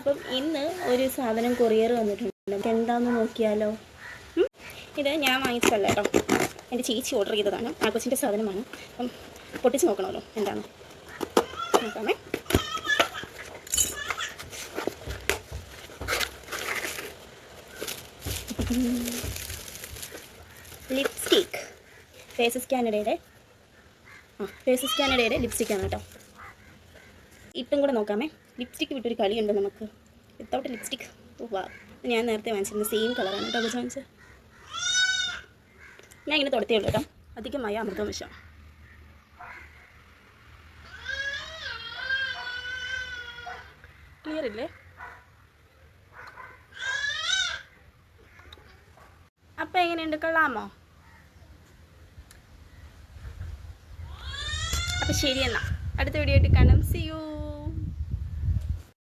അപ്പം ഇന്ന് ഒരു സാധനം കൊറിയർ വന്നിട്ടുണ്ട്. എന്താണെന്ന് നോക്കിയാലോ. ഇത് ഞാൻ വാങ്ങിച്ചതല്ല കേട്ടോ, എൻ്റെ ചേച്ചി ഓർഡർ ചെയ്തതാണ്. ആ കൊച്ചിൻ്റെ സാധനമാണ്. അപ്പം പൊട്ടിച്ച് നോക്കണമല്ലോ എന്താണ്. നോക്കാമേ. ലിപ്സ്റ്റിക്ക്. ഫേസസ് കാനഡയുടെ ലിപ്സ്റ്റിക്കാണ് കേട്ടോ. ഇട്ടും കൂടെ നോക്കാമേ. ലിപ്സ്റ്റിക്ക് വിട്ടൊരു കളിയുണ്ട് നമുക്ക്. Without lipstick. വാ, ഞാൻ നേരത്തെ വാങ്ങിച്ചിരുന്ന സെയിം കളറാണ് കേട്ടോ വാങ്ങിച്ചത്. ഞാൻ ഇങ്ങനെ തുടത്തേ ഉള്ളൂ കേട്ടോ. അധികമായ അമൃതവശം. ക്ലിയർ ഇല്ലേ? അപ്പം എങ്ങനെയുണ്ട്, കൊള്ളാമോ? അപ്പം ശരി, എന്നാൽ അടുത്ത വീഡിയോ ആയിട്ട് കാണാം. See U.